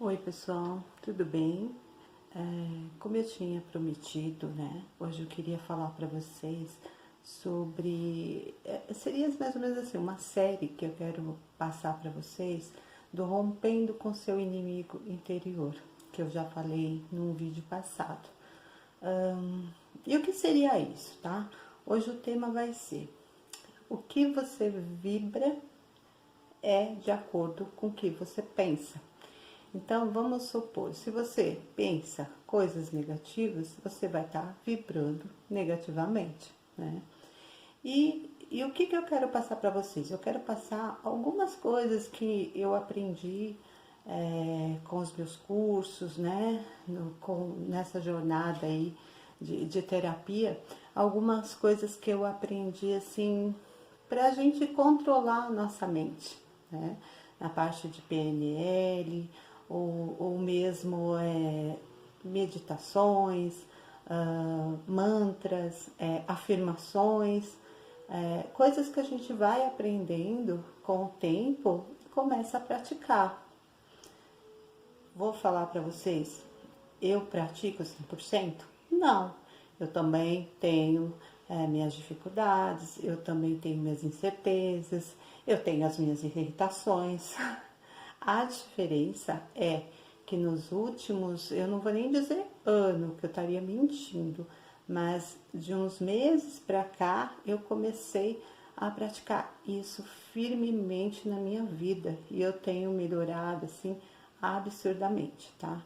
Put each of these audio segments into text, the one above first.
Oi pessoal, tudo bem? Como eu tinha prometido, né? Hoje eu queria falar para vocês sobre. Seria mais ou menos assim, uma série que eu quero passar para vocês do Rompendo com Seu Inimigo Interior, que eu já falei num vídeo passado. E o que seria isso, tá? Hoje o tema vai ser: o que você vibra é de acordo com o que você pensa. Então, vamos supor, se você pensa coisas negativas, você vai estar vibrando negativamente, né? E o que eu quero passar para vocês? Eu quero passar algumas coisas que eu aprendi com os meus cursos, né? Nessa jornada aí de terapia, algumas coisas que eu aprendi assim para a gente controlar a nossa mente, né? Na parte de PNL, ou mesmo meditações, mantras, afirmações, coisas que a gente vai aprendendo com o tempo e começa a praticar. Vou falar para vocês, eu pratico 100%? Não, eu também tenho minhas dificuldades, eu também tenho minhas incertezas, eu tenho as minhas irritações. A diferença é que nos últimos, eu não vou nem dizer ano, que eu estaria mentindo, mas de uns meses para cá eu comecei a praticar isso firmemente na minha vida e eu tenho melhorado assim absurdamente, tá?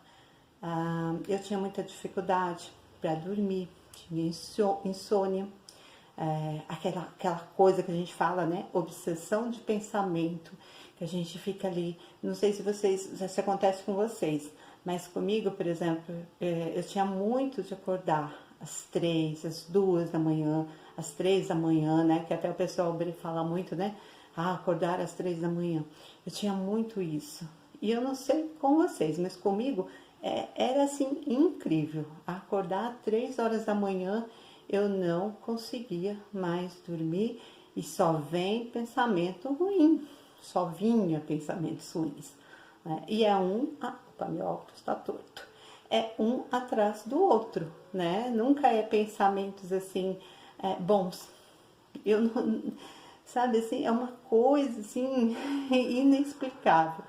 Eu tinha muita dificuldade para dormir, tinha insônia, aquela coisa que a gente fala, né? Obsessão de pensamento, que a gente fica ali. Não sei se acontece com vocês, mas comigo, por exemplo, eu tinha muito de acordar às 3, às 2 da manhã, às 3 da manhã, né? Que até o pessoal fala muito, né? Acordar às 3 da manhã. Eu tinha muito isso. E eu não sei com vocês, mas comigo era assim incrível. Acordar às 3 horas da manhã, eu não conseguia mais dormir e só vem pensamento ruim, só vinha pensamentos ruins. Né? E opa, meu óculos está torto. É um atrás do outro, né? Nunca é pensamentos assim bons. Eu não, sabe assim, é uma coisa assim inexplicável.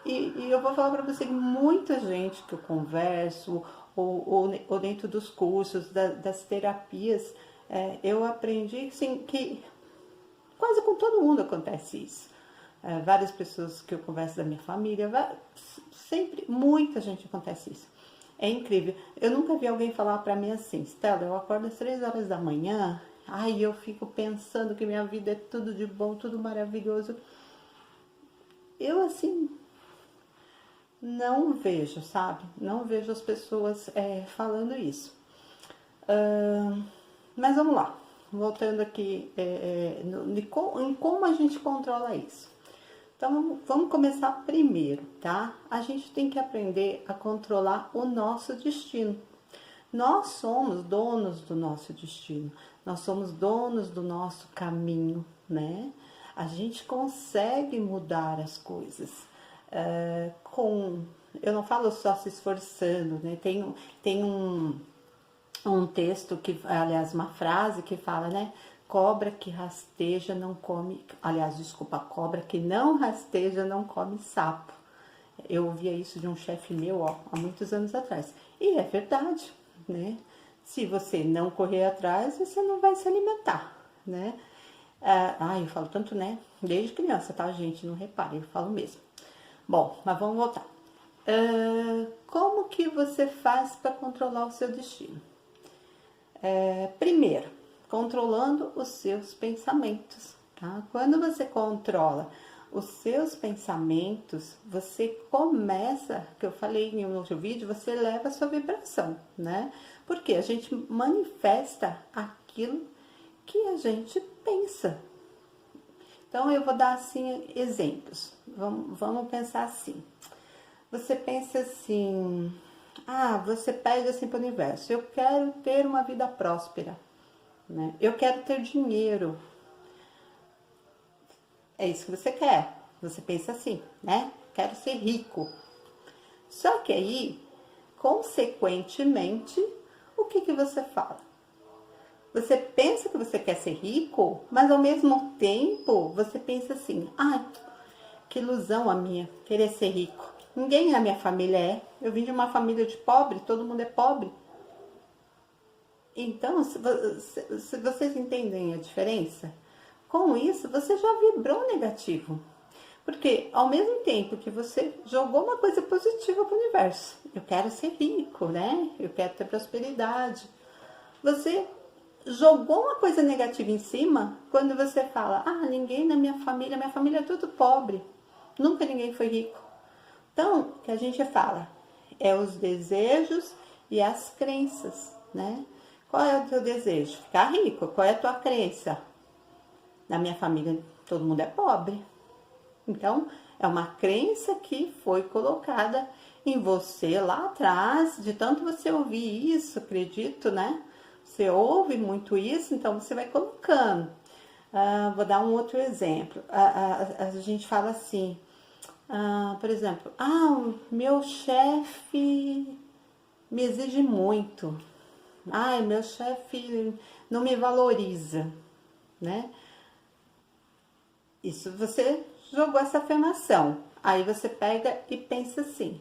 E eu vou falar para você que muita gente que eu converso, ou dentro dos cursos, das terapias, eu aprendi assim, que quase com todo mundo acontece isso. Várias pessoas que eu converso da minha família, sempre, muita gente acontece isso. É incrível. Eu nunca vi alguém falar para mim assim, Stella, eu acordo às 3 horas da manhã, ai, eu fico pensando que minha vida é tudo de bom, tudo maravilhoso. Eu, assim, não vejo, sabe? Não vejo as pessoas falando isso. Mas vamos lá. Voltando aqui em como a gente controla isso. Então, vamos começar primeiro, tá? A gente tem que aprender a controlar o nosso destino. Nós somos donos do nosso destino. Nós somos donos do nosso caminho, né? A gente consegue mudar as coisas. Eu não falo só se esforçando, né? Tem um texto que, aliás, uma frase que fala, né? Cobra que rasteja não come, aliás, desculpa, cobra que não rasteja não come sapo. Eu ouvia isso de um chefe meu, há muitos anos atrás. E é verdade, né? Se você não correr atrás, você não vai se alimentar, né? Eu falo tanto, né? Desde criança, tá, gente? Não repare, eu falo mesmo. Bom, mas vamos voltar. Como que você faz para controlar o seu destino? Primeiro, controlando os seus pensamentos. Tá? Quando você controla os seus pensamentos, você começa, que eu falei em um outro vídeo, você eleva a sua vibração, né? Porque a gente manifesta aquilo que a gente pensa. Então, eu vou dar assim exemplos. Vamos pensar assim. Você pensa assim, você pede assim para o universo, eu quero ter uma vida próspera, né? Eu quero ter dinheiro. É isso que você quer. Você pensa assim, né? Quero ser rico. Só que aí, consequentemente, o que que você fala? Você pensa que você quer ser rico, mas ao mesmo tempo você pensa assim: ai, que ilusão a minha, querer ser rico. Ninguém na minha família é. Eu vim de uma família de pobre, todo mundo é pobre. Então, se vocês entendem a diferença, com isso você já vibrou negativo. Porque ao mesmo tempo que você jogou uma coisa positiva para o universo, eu quero ser rico, né? Eu quero ter prosperidade. Você jogou uma coisa negativa em cima quando você fala: ah, ninguém na minha família é tudo pobre. Nunca ninguém foi rico. Então, o que a gente fala é os desejos e as crenças, né? Qual é o teu desejo? Ficar rico. Qual é a tua crença? Na minha família todo mundo é pobre. Então, é uma crença que foi colocada em você lá atrás, de tanto você ouvir isso, acredito, né? Você ouve muito isso, então você vai colocando. Vou dar um outro exemplo. A gente fala assim, por exemplo, o meu chefe me exige muito. Ai, meu chefe não me valoriza, né? Isso você jogou essa afirmação. Aí você pega e pensa assim: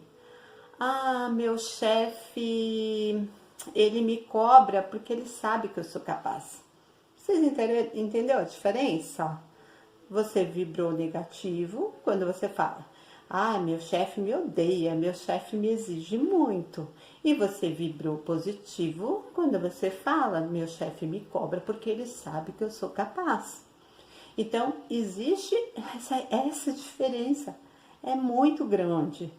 ah, meu chefe, ele me cobra porque ele sabe que eu sou capaz. Vocês entenderam a diferença? Você vibrou negativo quando você fala: ah, meu chefe me odeia, meu chefe me exige muito. E você vibrou positivo quando você fala: meu chefe me cobra porque ele sabe que eu sou capaz. Então, existe essa diferença, é muito grande.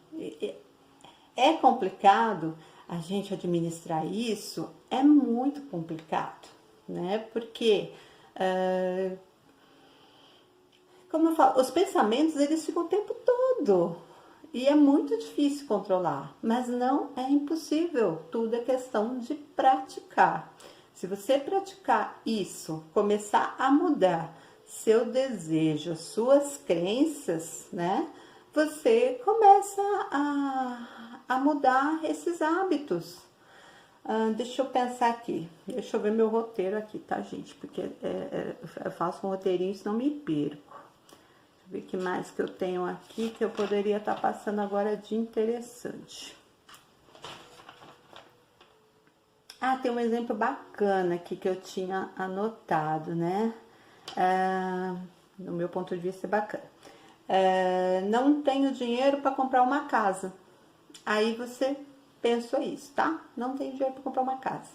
É complicado a gente administrar isso, é muito complicado, né? Porque, como eu falo, os pensamentos eles ficam o tempo todo e é muito difícil controlar, mas não é impossível, tudo é questão de praticar. Se você praticar isso, começar a mudar seu desejo, suas crenças, né? Você começa a mudar esses hábitos. Deixa eu pensar aqui, deixa eu ver meu roteiro aqui, tá, gente? Porque eu faço um roteirinho, senão me perco. Deixa eu ver o que mais que eu tenho aqui que eu poderia estar passando agora de interessante. Tem um exemplo bacana aqui que eu tinha anotado, né? No meu ponto de vista é bacana. Não tenho dinheiro para comprar uma casa. Aí você pensou isso, tá? Não tenho dinheiro para comprar uma casa.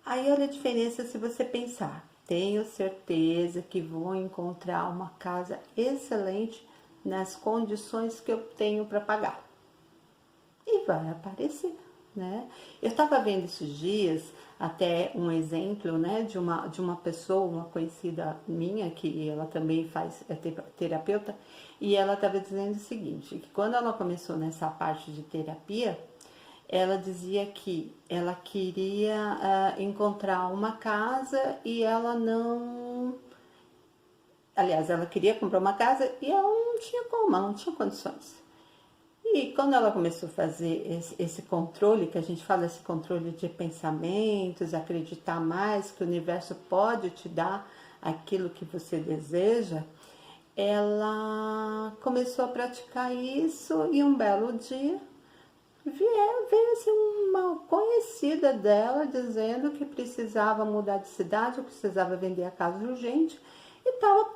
Aí olha a diferença se você pensar: tenho certeza que vou encontrar uma casa excelente nas condições que eu tenho para pagar. E vai aparecer, né? Eu estava vendo esses dias até um exemplo, né, de uma pessoa, uma conhecida minha, que ela também é terapeuta, e ela estava dizendo o seguinte, que quando ela começou nessa parte de terapia, ela dizia que ela queria encontrar uma casa e ela não... Aliás, ela queria comprar uma casa e ela não tinha como, ela não tinha condições. E quando ela começou a fazer esse controle, que a gente fala, esse controle de pensamentos, acreditar mais que o universo pode te dar aquilo que você deseja, ela começou a praticar isso e um belo dia veio assim, uma conhecida dela dizendo que precisava mudar de cidade, precisava vender a casa urgente e estava,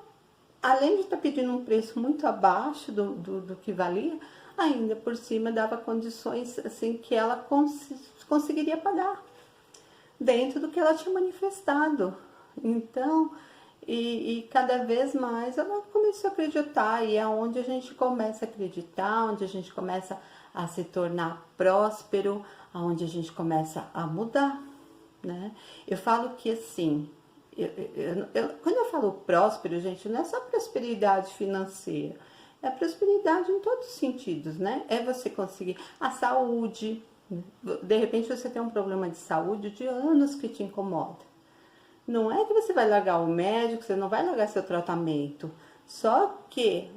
além de estar pedindo um preço muito abaixo do que valia, ainda por cima dava condições assim que ela conseguiria pagar dentro do que ela tinha manifestado. Então, e cada vez mais ela começou a acreditar, e é onde a gente começa a acreditar, onde a gente começa a se tornar próspero, onde a gente começa a mudar, né? Eu falo que assim, quando eu falo próspero, gente, não é só prosperidade financeira, é prosperidade em todos os sentidos, né? É você conseguir a saúde. De repente você tem um problema de saúde de anos que te incomoda. Não é que você vai largar o médico, você não vai largar seu tratamento. Só que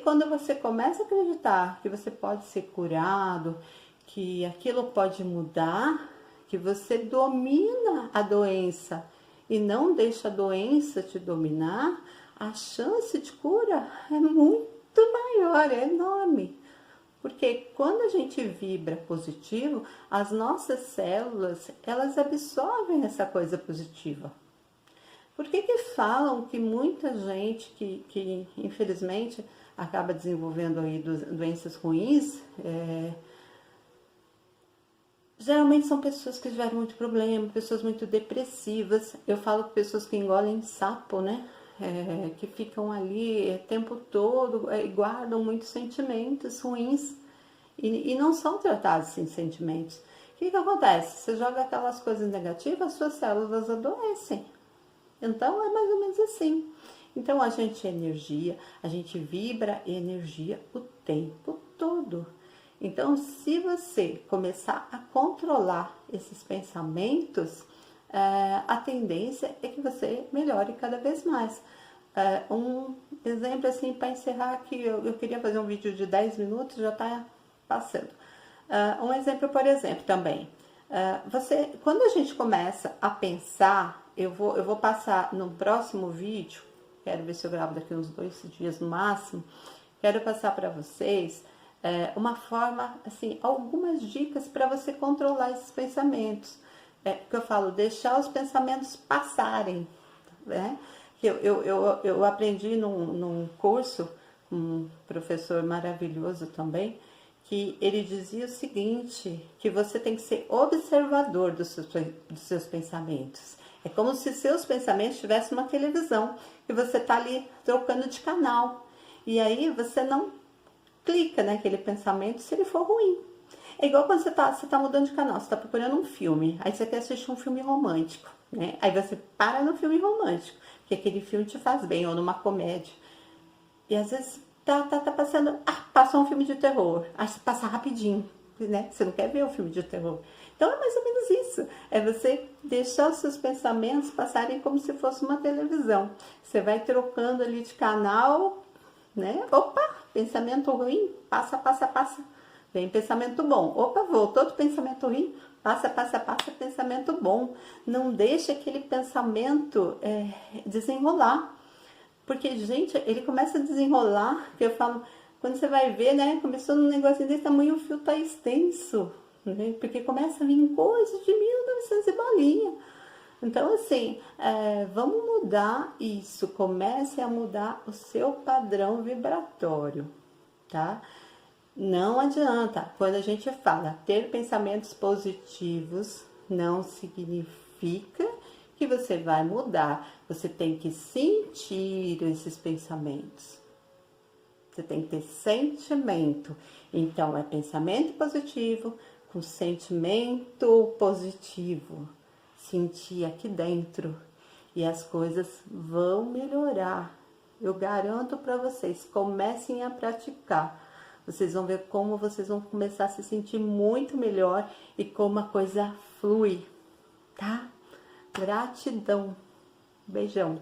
Quando você começa a acreditar que você pode ser curado, que aquilo pode mudar, que você domina a doença e não deixa a doença te dominar, a chance de cura é muito maior, é enorme. Porque quando a gente vibra positivo, as nossas células, elas absorvem essa coisa positiva. Por que falam que muita gente que infelizmente acaba desenvolvendo aí doenças ruins, geralmente são pessoas que tiveram muito problema, pessoas muito depressivas. Eu falo com pessoas que engolem sapo, né? Que ficam ali o tempo todo e guardam muitos sentimentos ruins e não são tratados sem sentimentos. O que acontece? Você joga aquelas coisas negativas, suas células adoecem. Então, é mais ou menos assim. Então, a gente é energia, a gente vibra energia o tempo todo. Então, se você começar a controlar esses pensamentos, a tendência é que você melhore cada vez mais. Um exemplo assim, para encerrar, que eu queria fazer um vídeo de 10 minutos, já está passando. Um exemplo, por exemplo, também. Quando a gente começa a pensar, eu vou passar no próximo vídeo, quero ver se eu gravo daqui uns 2 dias no máximo, quero passar para vocês uma forma, assim, algumas dicas para você controlar esses pensamentos. Que eu falo, deixar os pensamentos passarem, né? Eu aprendi num curso, um professor maravilhoso também, que ele dizia o seguinte, que você tem que ser observador dos seus pensamentos. É como se seus pensamentos tivessem uma televisão, e você está ali trocando de canal. E aí você não clica naquele pensamento se ele for ruim. É igual quando você tá mudando de canal, você está procurando um filme, aí você quer assistir um filme romântico, né? Aí você para no filme romântico, que aquele filme te faz bem, ou numa comédia. E às vezes tá passando, passou um filme de terror, aí você passa rapidinho, né? Você não quer ver o filme de terror. Então é mais ou menos isso, é você deixar os seus pensamentos passarem como se fosse uma televisão. Você vai trocando ali de canal, né? Opa, pensamento ruim, passa. Vem pensamento bom. Opa, voltou do pensamento ruim, passa, pensamento bom. Não deixa aquele pensamento desenrolar. Porque, gente, ele começa a desenrolar, que eu falo, quando você vai ver, né, começou num negocinho desse tamanho, o fio tá extenso, né? Porque começa a vir coisas de 1900 e bolinha. Então, assim, vamos mudar isso, comece a mudar o seu padrão vibratório, tá? Não adianta, quando a gente fala ter pensamentos positivos, não significa que você vai mudar. Você tem que sentir esses pensamentos. Você tem que ter sentimento. Então, é pensamento positivo com sentimento positivo. Sentir aqui dentro. E as coisas vão melhorar. Eu garanto para vocês, comecem a praticar. Vocês vão ver como vocês vão começar a se sentir muito melhor e como a coisa flui, tá? Gratidão. Beijão.